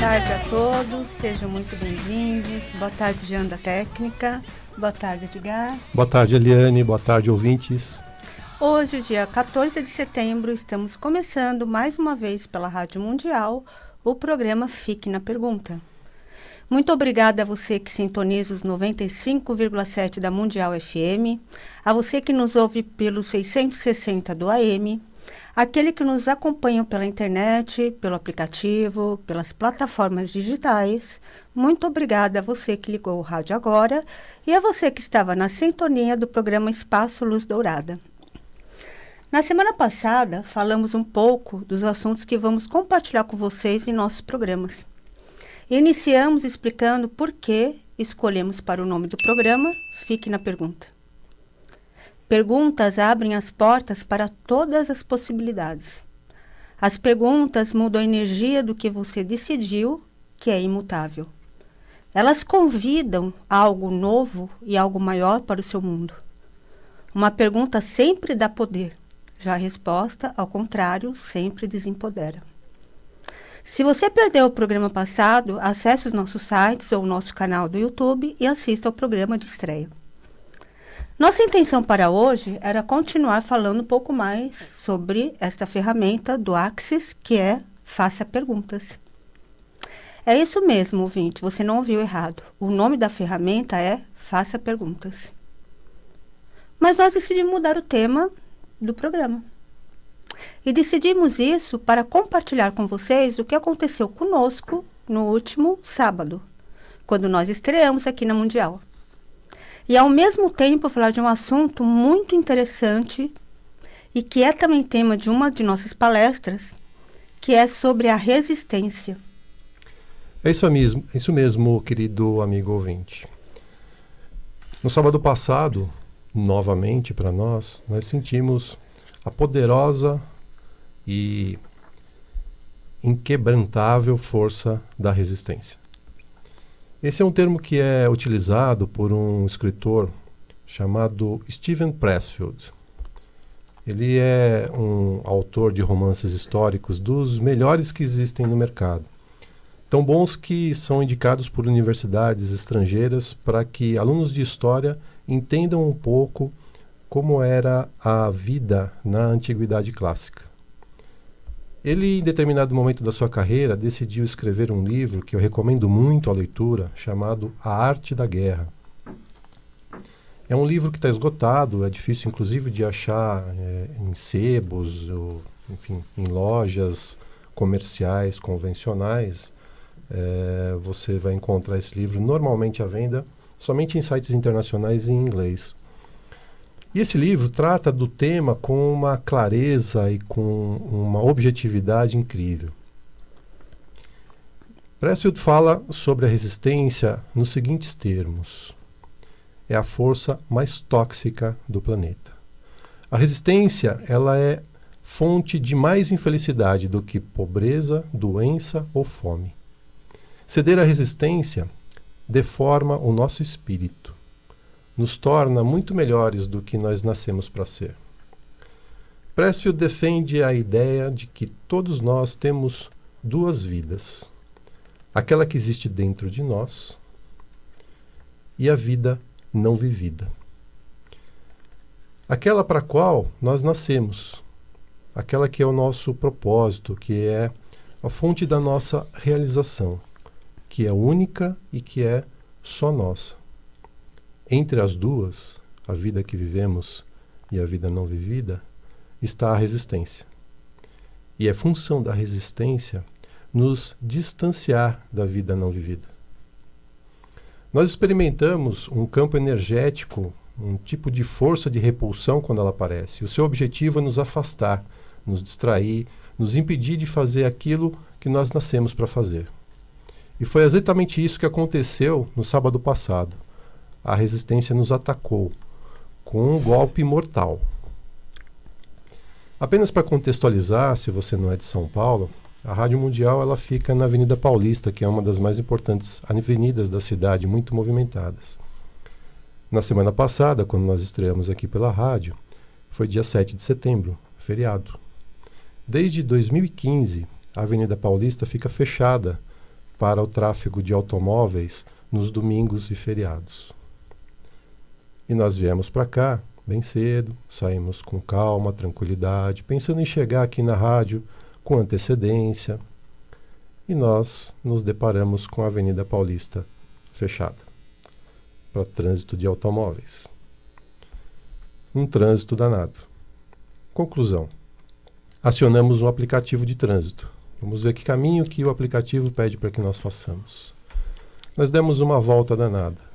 tarde a todos, sejam muito bem-vindos. Boa tarde, Jean da Técnica. Boa tarde, Edgar. Boa tarde, Eliane. Boa tarde, ouvintes. Hoje, dia 14 de setembro, estamos começando mais uma vez pela Rádio Mundial o programa Fique na Pergunta. Muito obrigada a você que sintoniza os 95,7 da Mundial FM, a você que nos ouve pelos 660 do AM, aquele que nos acompanha pela internet, pelo aplicativo, pelas plataformas digitais. Muito obrigada a você que ligou o rádio agora e a você que estava na sintonia do programa Espaço Luz Dourada. Na semana passada, falamos um pouco dos assuntos que vamos compartilhar com vocês em nossos programas. Iniciamos explicando por que escolhemos para o nome do programa Fique na Pergunta. Perguntas abrem as portas para todas as possibilidades. As perguntas mudam a energia do que você decidiu, que é imutável. Elas convidam a algo novo e algo maior para o seu mundo. Uma pergunta sempre dá poder, já a resposta, ao contrário, sempre desempodera. Se você perdeu o programa passado, acesse os nossos sites ou o nosso canal do YouTube e assista ao programa de estreia. Nossa intenção para hoje era continuar falando um pouco mais sobre esta ferramenta do Axis, que é Faça Perguntas. É isso mesmo, ouvinte, você não ouviu errado. O nome da ferramenta é Faça Perguntas. Mas nós decidimos mudar o tema do programa. E decidimos isso para compartilhar com vocês o que aconteceu conosco no último sábado, quando nós estreamos aqui na Mundial. E, ao mesmo tempo, falar de um assunto muito interessante e que é também tema de uma de nossas palestras, que é sobre a resistência. É isso mesmo, querido amigo ouvinte. No sábado passado, novamente para nós sentimos a poderosa e inquebrantável força da resistência. Esse é um termo que é utilizado por um escritor chamado Steven Pressfield. Ele é um autor de romances históricos dos melhores que existem no mercado. Tão bons que são indicados por universidades estrangeiras para que alunos de história entendam um pouco como era a vida na Antiguidade Clássica. Ele, em determinado momento da sua carreira, decidiu escrever um livro que eu recomendo muito à leitura, chamado A Arte da Guerra. É um livro que está esgotado, é difícil inclusive de achar em sebos, ou, enfim, em lojas comerciais convencionais. Você vai encontrar esse livro normalmente à venda somente em sites internacionais em inglês. E esse livro trata do tema com uma clareza e com uma objetividade incrível. Pressfield fala sobre a resistência nos seguintes termos: é a força mais tóxica do planeta. A resistência, ela é fonte de mais infelicidade do que pobreza, doença ou fome. Ceder à resistência deforma o nosso espírito, nos torna muito melhores do que nós nascemos para ser. Pressfield defende a ideia de que todos nós temos duas vidas: aquela que existe dentro de nós e a vida não vivida. Aquela para a qual nós nascemos, aquela que é o nosso propósito, que é a fonte da nossa realização, que é única e que é só nossa. Entre as duas, a vida que vivemos e a vida não vivida, está a resistência. E é função da resistência nos distanciar da vida não vivida. Nós experimentamos um campo energético, um tipo de força de repulsão quando ela aparece. O seu objetivo é nos afastar, nos distrair, nos impedir de fazer aquilo que nós nascemos para fazer. E foi exatamente isso que aconteceu no sábado passado. A resistência nos atacou com um golpe mortal. Apenas para contextualizar, se você não é de São Paulo, a Rádio Mundial ela fica na Avenida Paulista, que é uma das mais importantes avenidas da cidade, muito movimentadas. Na semana passada, quando nós estreamos aqui pela rádio, foi dia 7 de setembro, feriado. Desde 2015, a Avenida Paulista fica fechada para o tráfego de automóveis nos domingos e feriados. E nós viemos para cá bem cedo, saímos com calma, tranquilidade, pensando em chegar aqui na rádio com antecedência. E nós nos deparamos com a Avenida Paulista fechada para trânsito de automóveis. Um trânsito danado. Conclusão. Acionamos um aplicativo de trânsito. Vamos ver que caminho que o aplicativo pede para que nós façamos. Nós demos uma volta danada.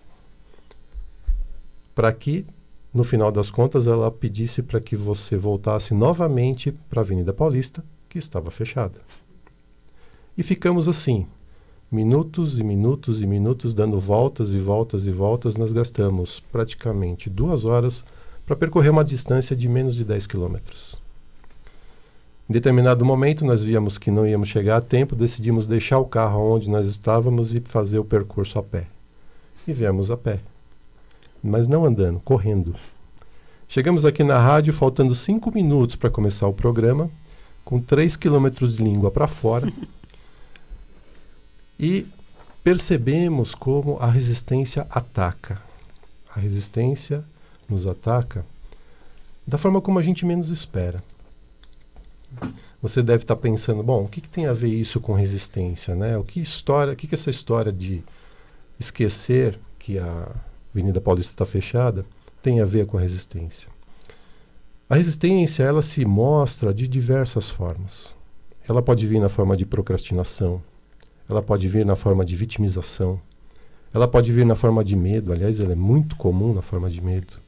Para que, no final das contas, ela pedisse para que você voltasse novamente para a Avenida Paulista, que estava fechada. E ficamos assim, minutos e minutos e minutos, dando voltas e voltas e voltas. Nós gastamos praticamente 2 horas para percorrer uma distância de menos de 10 quilômetros. Em determinado momento, nós víamos que não íamos chegar a tempo, decidimos deixar o carro onde nós estávamos e fazer o percurso a pé. E viemos a pé. Mas não andando, correndo. Chegamos aqui na rádio, faltando 5 minutos para começar o programa, com 3 quilômetros de língua para fora. E percebemos como a resistência ataca. A resistência nos ataca da forma como a gente menos espera. Você deve estar pensando, bom, o que tem a ver isso com resistência, né? O que essa história de esquecer que a Avenida Paulista está fechada tem a ver com a resistência? A resistência, ela se mostra de diversas formas. Ela pode vir na forma de procrastinação, ela pode vir na forma de vitimização, ela pode vir na forma de medo, aliás, ela é muito comum na forma de medo.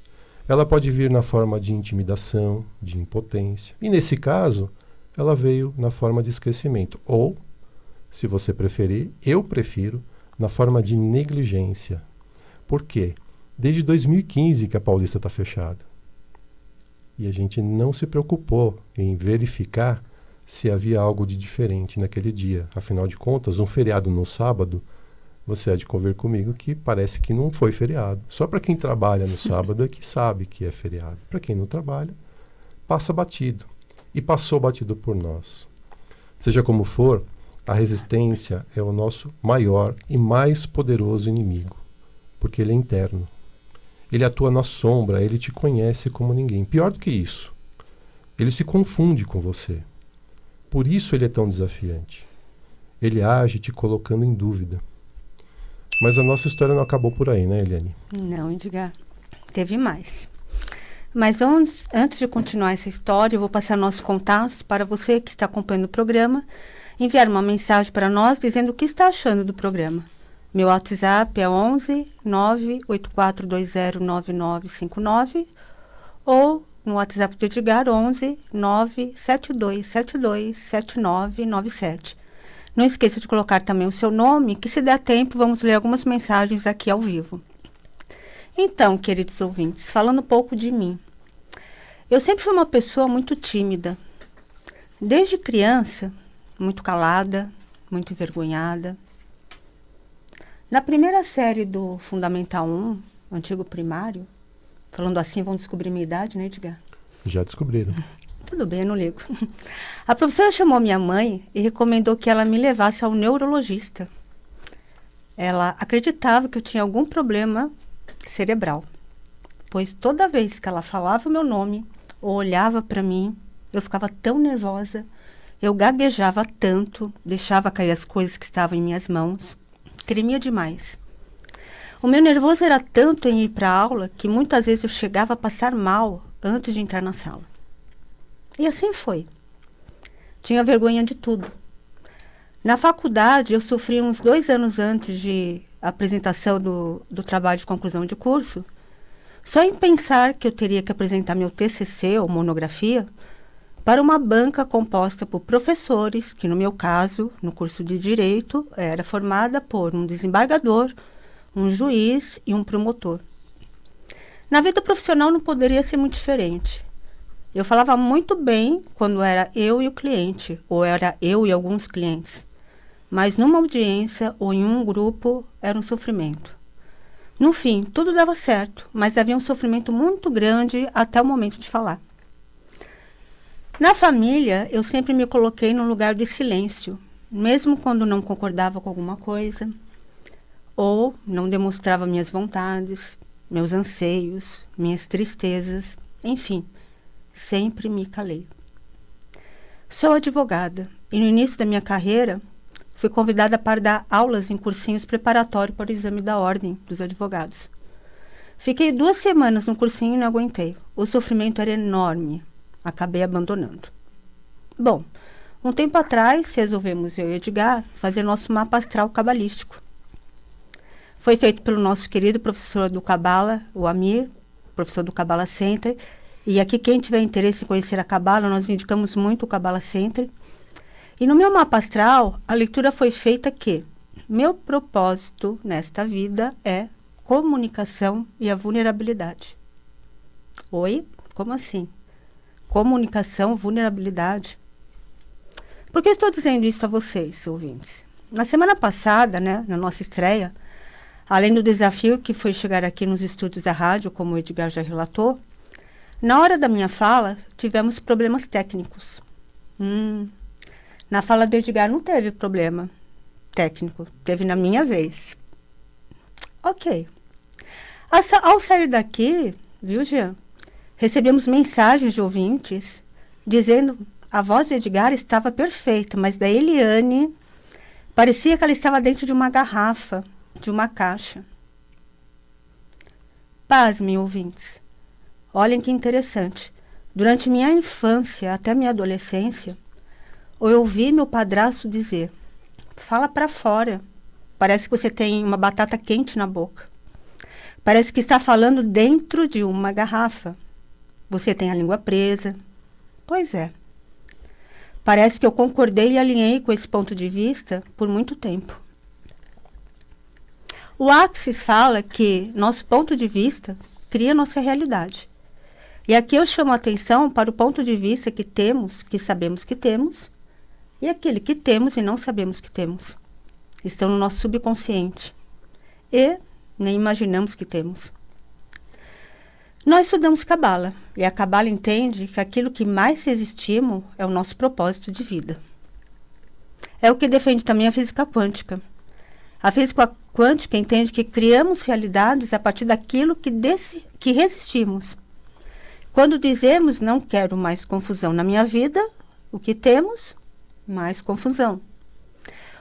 Ela pode vir na forma de intimidação, de impotência. E nesse caso, ela veio na forma de esquecimento. Ou, se você preferir, eu prefiro, na forma de negligência. Por quê? Desde 2015 que a Paulista está fechada. E a gente não se preocupou em verificar se havia algo de diferente naquele dia. Afinal de contas, um feriado no sábado, você há de convir comigo que parece que não foi feriado. Só para quem trabalha no sábado é que sabe que é feriado. Para quem não trabalha, passa batido. E passou batido por nós. Seja como for, a resistência é o nosso maior e mais poderoso inimigo, porque ele é interno. Ele atua na sombra, ele te conhece como ninguém. Pior do que isso, ele se confunde com você. Por isso ele é tão desafiante. Ele age te colocando em dúvida. Mas a nossa história não acabou por aí, né, Eliane? Não, Edgar. Teve mais. Mas antes de continuar essa história, eu vou passar nossos contatos para você que está acompanhando o programa, enviar uma mensagem para nós dizendo o que está achando do programa. Meu WhatsApp é 11 984209959 ou no WhatsApp do Edgar 11 972727997. Não esqueça de colocar também o seu nome, que se der tempo, vamos ler algumas mensagens aqui ao vivo. Então, queridos ouvintes, falando um pouco de mim. Eu sempre fui uma pessoa muito tímida. Desde criança, muito calada, muito envergonhada. Na primeira série do Fundamental 1, antigo primário, falando assim, vão descobrir minha idade, né, Edgar? Já descobriram. Tudo bem, eu não ligo. A professora chamou minha mãe e recomendou que ela me levasse ao neurologista. Ela acreditava que eu tinha algum problema cerebral, pois toda vez que ela falava o meu nome ou olhava para mim, eu ficava tão nervosa, eu gaguejava tanto, deixava cair as coisas que estavam em minhas mãos, tremia demais. O meu nervoso era tanto em ir para a aula que muitas vezes eu chegava a passar mal antes de entrar na sala. E assim foi. Tinha vergonha de tudo. Na faculdade, eu sofri uns 2 anos antes de apresentação do trabalho de conclusão de curso, só em pensar que eu teria que apresentar meu TCC ou monografia para uma banca composta por professores, que no meu caso, no curso de Direito, era formada por um desembargador, um juiz e um promotor. Na vida profissional não poderia ser muito diferente. Eu falava muito bem quando era eu e o cliente, ou era eu e alguns clientes. Mas numa audiência ou em um grupo era um sofrimento. No fim, tudo dava certo, mas havia um sofrimento muito grande até o momento de falar. Na família, eu sempre me coloquei num lugar de silêncio. mesmo quando não concordava com alguma coisa, ou não demonstrava minhas vontades, meus anseios, minhas tristezas, enfim, sempre me calei. Sou advogada e no início da minha carreira fui convidada para dar aulas em cursinhos preparatórios para o exame da Ordem dos Advogados. Fiquei 2 semanas no cursinho e não aguentei. O sofrimento era enorme. Acabei abandonando. Bom, um tempo atrás resolvemos, eu e Edgar, fazer nosso mapa astral cabalístico. Foi feito pelo nosso querido professor do Cabala, o Amir, professor do Cabala Center. E aqui quem tiver interesse em conhecer a Cabala, nós indicamos muito o Cabala Center. E no meu mapa astral, a leitura foi feita que meu propósito nesta vida é comunicação e a vulnerabilidade. Oi? Como assim? Comunicação, vulnerabilidade. Por que estou dizendo isso a vocês, ouvintes? Na semana passada, na nossa estreia, além do desafio que foi chegar aqui nos estúdios da rádio, como o Edgar já relatou, na hora da minha fala, tivemos problemas técnicos. Na fala do Edgar não teve problema técnico, teve na minha vez. Ok. Ao sair daqui, viu, Jean, recebemos mensagens de ouvintes dizendo a voz do Edgar estava perfeita, mas da Eliane parecia que ela estava dentro de uma garrafa, de uma caixa. Pasmem, ouvintes. Olhem que interessante. Durante minha infância até minha adolescência, eu ouvi meu padrasto dizer: fala para fora. Parece que você tem uma batata quente na boca. Parece que está falando dentro de uma garrafa. Você tem a língua presa. Pois é. Parece que eu concordei e alinhei com esse ponto de vista por muito tempo. O Axis fala que nosso ponto de vista cria nossa realidade. E aqui eu chamo a atenção para o ponto de vista que temos, que sabemos que temos, e aquele que temos e não sabemos que temos. Estão no nosso subconsciente. E nem imaginamos que temos. Nós estudamos Cabala, e a Cabala entende que aquilo que mais resistimos é o nosso propósito de vida. É o que defende também a física quântica. A física quântica entende que criamos realidades a partir daquilo que resistimos. Quando dizemos não quero mais confusão na minha vida, o que temos? Mais confusão.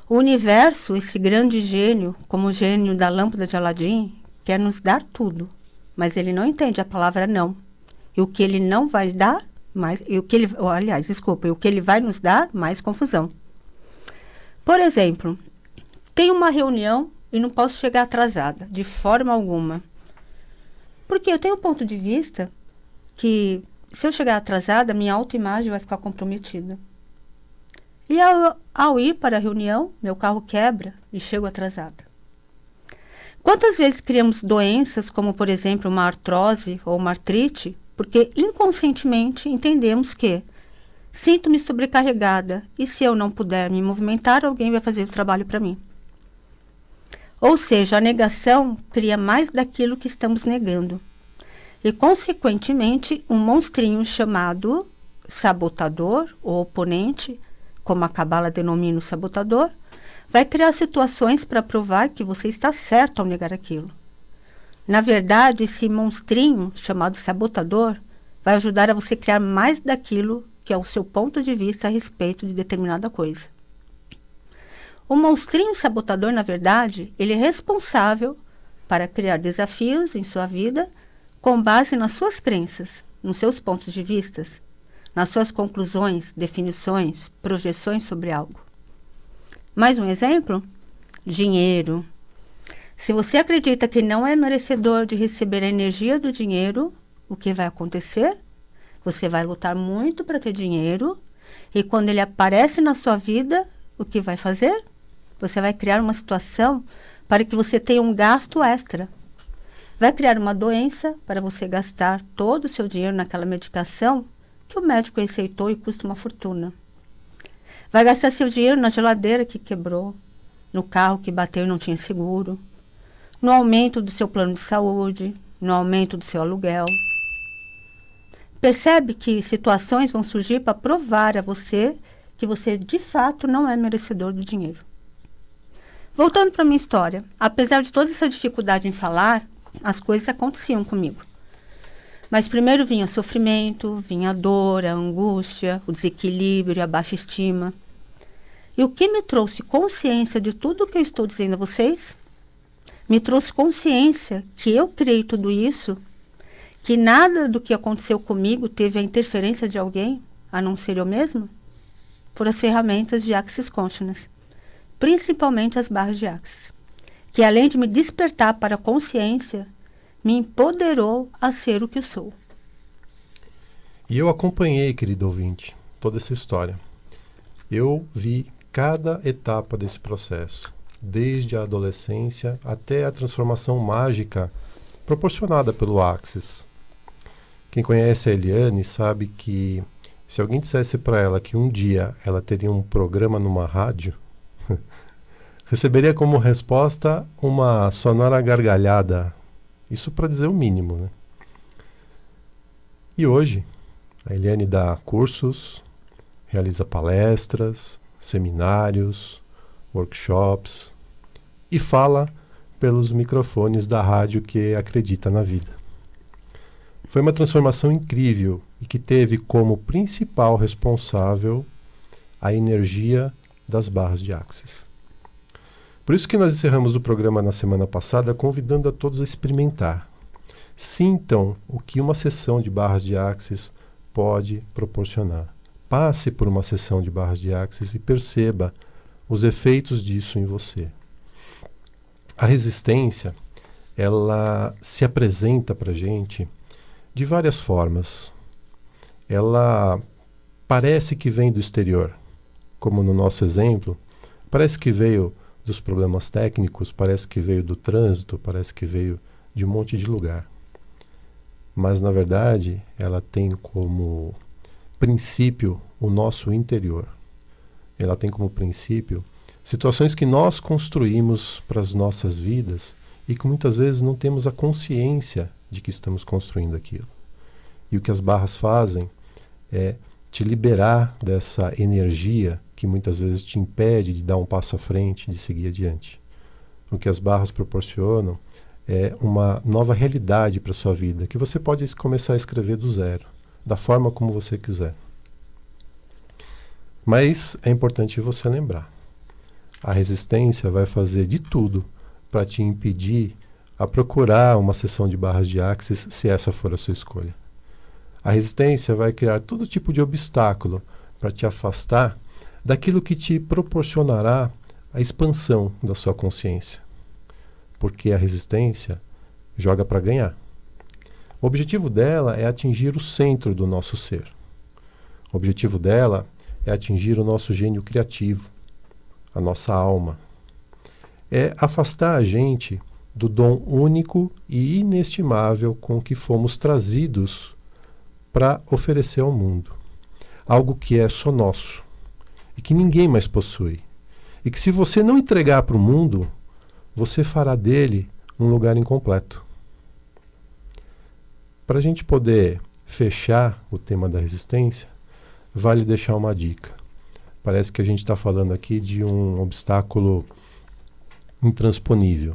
O universo, esse grande gênio, como o gênio da lâmpada de Aladim, quer nos dar tudo, mas ele não entende a palavra não. E o que ele não vai dar, o que ele vai nos dar, mais confusão. Por exemplo, tenho uma reunião e não posso chegar atrasada, de forma alguma. Porque eu tenho um ponto de vista que, se eu chegar atrasada, minha autoimagem vai ficar comprometida. E ao ir para a reunião, meu carro quebra e chego atrasada. Quantas vezes criamos doenças, como por exemplo uma artrose ou uma artrite, porque inconscientemente entendemos que sinto-me sobrecarregada e se eu não puder me movimentar, alguém vai fazer o trabalho para mim. Ou seja, a negação cria mais daquilo que estamos negando. E, consequentemente, um monstrinho chamado sabotador ou oponente, como a Cabala denomina o sabotador, vai criar situações para provar que você está certo ao negar aquilo. Na verdade, esse monstrinho chamado sabotador vai ajudar a você criar mais daquilo que é o seu ponto de vista a respeito de determinada coisa. O monstrinho sabotador, na verdade, ele é responsável para criar desafios em sua vida com base nas suas crenças, nos seus pontos de vista, nas suas conclusões, definições, projeções sobre algo. Mais um exemplo? Dinheiro. Se você acredita que não é merecedor de receber a energia do dinheiro, o que vai acontecer? Você vai lutar muito para ter dinheiro e quando ele aparece na sua vida, o que vai fazer? Você vai criar uma situação para que você tenha um gasto extra. Vai criar uma doença para você gastar todo o seu dinheiro naquela medicação que o médico receitou e custa uma fortuna. Vai gastar seu dinheiro na geladeira que quebrou, no carro que bateu e não tinha seguro, no aumento do seu plano de saúde, no aumento do seu aluguel. Percebe que situações vão surgir para provar a você que você de fato não é merecedor do dinheiro. Voltando para minha história, apesar de toda essa dificuldade em falar, as coisas aconteciam comigo. Mas primeiro vinha o sofrimento, vinha a dor, a angústia, o desequilíbrio, a baixa estima. E o que me trouxe consciência de tudo o que eu estou dizendo a vocês? Me trouxe consciência que eu criei tudo isso, que nada do que aconteceu comigo teve a interferência de alguém, a não ser eu mesma, por as ferramentas de Axis Consciousness, principalmente as barras de Axis, que além de me despertar para a consciência, me empoderou a ser o que eu sou. E eu acompanhei, querido ouvinte, toda essa história. Eu vi cada etapa desse processo, desde a adolescência até a transformação mágica proporcionada pelo Axis. Quem conhece a Eliane sabe que se alguém dissesse para ela que um dia ela teria um programa numa rádio, receberia como resposta uma sonora gargalhada. Isso para dizer o mínimo, né? E hoje, a Eliane dá cursos, realiza palestras, seminários, workshops e fala pelos microfones da rádio que acredita na vida. Foi uma transformação incrível e que teve como principal responsável a energia das barras de Axis. Por isso que nós encerramos o programa na semana passada convidando a todos a experimentar. Sintam o que uma sessão de barras de Axis pode proporcionar. Passe por uma sessão de barras de Axis e perceba os efeitos disso em você. A resistência, ela se apresenta para a gente de várias formas. Ela parece que vem do exterior, como no nosso exemplo, parece que veio dos problemas técnicos, parece que veio do trânsito, parece que veio de um monte de lugar. Mas, na verdade, ela tem como princípio o nosso interior. Ela tem como princípio situações que nós construímos para as nossas vidas e que muitas vezes não temos a consciência de que estamos construindo aquilo. E o que as barras fazem é te liberar dessa energia que muitas vezes te impede de dar um passo à frente, de seguir adiante. O que as barras proporcionam é uma nova realidade para a sua vida, que você pode começar a escrever do zero, da forma como você quiser. Mas é importante você lembrar, a resistência vai fazer de tudo para te impedir a procurar uma sessão de barras de Axis, se essa for a sua escolha. A resistência vai criar todo tipo de obstáculo para te afastar daquilo que te proporcionará a expansão da sua consciência. Porque a resistência joga para ganhar. O objetivo dela é atingir o centro do nosso ser. O objetivo dela é atingir o nosso gênio criativo, a nossa alma. É afastar a gente do dom único e inestimável com que fomos trazidos para oferecer ao mundo. Algo que é só nosso e que ninguém mais possui. E que se você não entregar para o mundo, você fará dele um lugar incompleto. Para a gente poder fechar o tema da resistência, vale deixar uma dica. Parece que a gente está falando aqui de um obstáculo intransponível.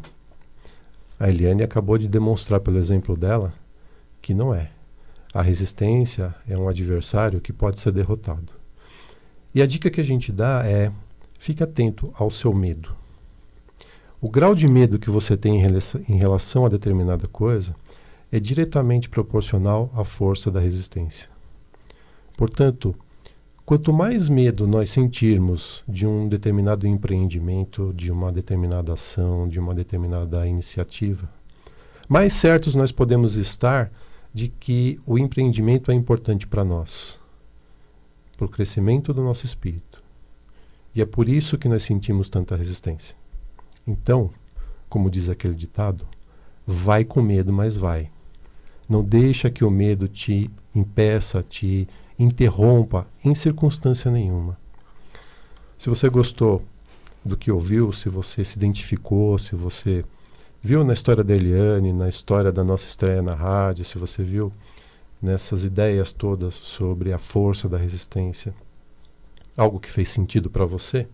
A Eliane acabou de demonstrar pelo exemplo dela que não é. A resistência é um adversário que pode ser derrotado. E a dica que a gente dá é: fique atento ao seu medo. O grau de medo que você tem em relação a determinada coisa é diretamente proporcional à força da resistência. Portanto, quanto mais medo nós sentirmos de um determinado empreendimento, de uma determinada ação, de uma determinada iniciativa, mais certos nós podemos estar de que o empreendimento é importante para nós, para o crescimento do nosso espírito. E é por isso que nós sentimos tanta resistência. Então, como diz aquele ditado, vai com medo, mas vai. Não deixa que o medo te impeça, te interrompa em circunstância nenhuma. Se você gostou do que ouviu, se você se identificou, se você viu na história da Eliane, na história da nossa estreia na rádio, se você viu nessas ideias todas sobre a força da resistência, algo que fez sentido para você,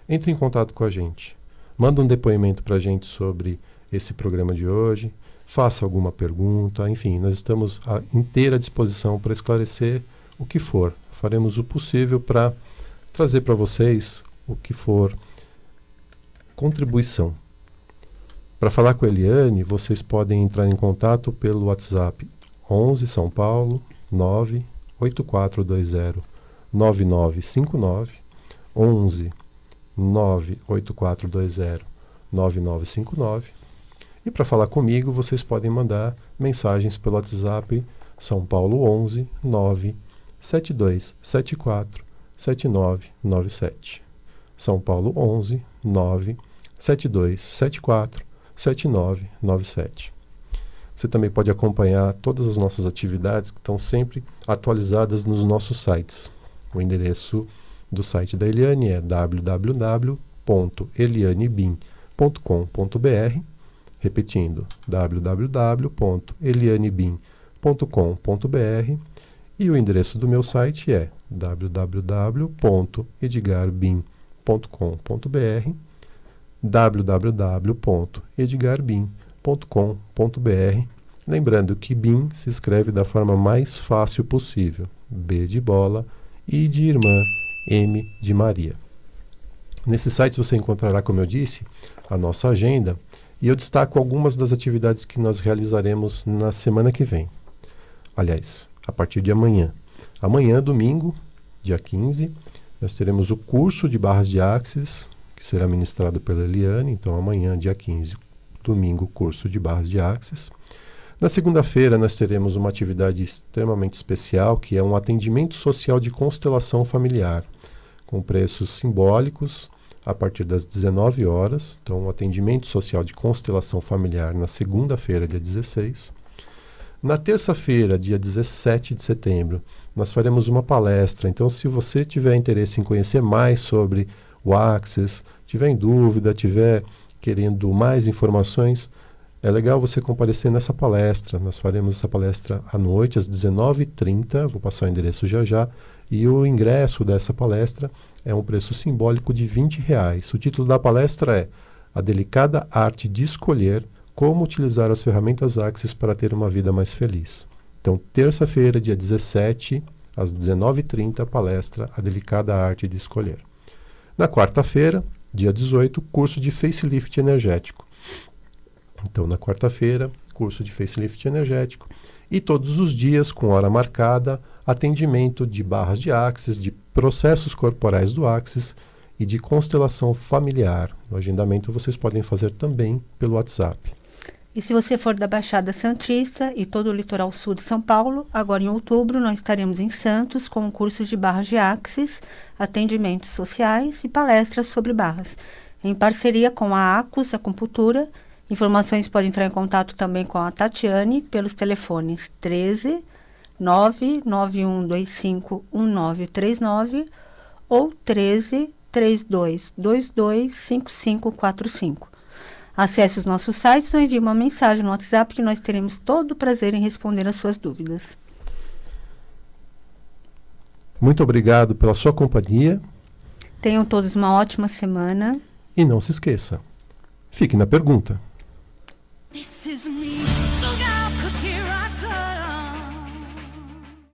entre em contato com a gente. Manda um depoimento para a gente sobre esse programa de hoje, faça alguma pergunta, enfim, nós estamos à inteira disposição para esclarecer o que for. Faremos o possível para trazer para vocês o que for contribuição. Para falar com a Eliane, vocês podem entrar em contato pelo WhatsApp 11 São Paulo 98420 9959 11 98420 9959. E para falar comigo, vocês podem mandar mensagens pelo WhatsApp São Paulo 11 97274 7997. São Paulo 11 97274 7997. Você também pode acompanhar todas as nossas atividades que estão sempre atualizadas nos nossos sites. O endereço do site da Eliane é www.elianebim.com.br, repetindo, www.elianebim.com.br, e o endereço do meu site é www.edgarbim.com.br, www.edgarbim.com.br. Lembrando que BIM se escreve da forma mais fácil possível: B de bola, I de irmã, M de Maria. Nesse site você encontrará, como eu disse, a nossa agenda, e eu destaco algumas das atividades que nós realizaremos na semana que vem. Aliás, a partir de amanhã. Amanhã, domingo, dia 15, nós teremos o curso de barras de Axis, que será ministrado pela Eliane. Então, amanhã, dia 15, domingo, curso de barras de Axis. Na segunda-feira, nós teremos uma atividade extremamente especial, que é um atendimento social de constelação familiar, com preços simbólicos, a partir das 19 horas. Então, um atendimento social de constelação familiar na segunda-feira, dia 16. Na terça-feira, dia 17 de setembro, nós faremos uma palestra. Então, se você tiver interesse em conhecer mais sobre o Axis, tiver em dúvida, tiver querendo mais informações, é legal você comparecer nessa palestra. Nós faremos essa palestra à noite, às 19h30, vou passar o endereço já já, e o ingresso dessa palestra é um preço simbólico de R$20. O título da palestra é A Delicada Arte de Escolher Como Utilizar as Ferramentas Axis para Ter uma Vida Mais Feliz. Então, terça-feira, dia 17, às 19h30, palestra A Delicada Arte de Escolher. Na quarta-feira, dia 18, curso de facelift energético. Então, na quarta-feira, curso de facelift energético. E todos os dias, com hora marcada, atendimento de barras de Axis, de processos corporais do Axis e de constelação familiar. O agendamento vocês podem fazer também pelo WhatsApp. E se você for da Baixada Santista e todo o litoral sul de São Paulo, agora em outubro nós estaremos em Santos com cursos de barras de Axis, atendimentos sociais e palestras sobre barras, em parceria com a Acus Acupuntura. Informações podem entrar em contato também com a Tatiane pelos telefones 13 99125 1939 ou 13 3222 5545. Acesse os nossos sites ou envie uma mensagem no WhatsApp que nós teremos todo o prazer em responder as suas dúvidas. Muito obrigado pela sua companhia. Tenham todos uma ótima semana. E não se esqueça, fique na pergunta. This is me. Look out, 'cause here I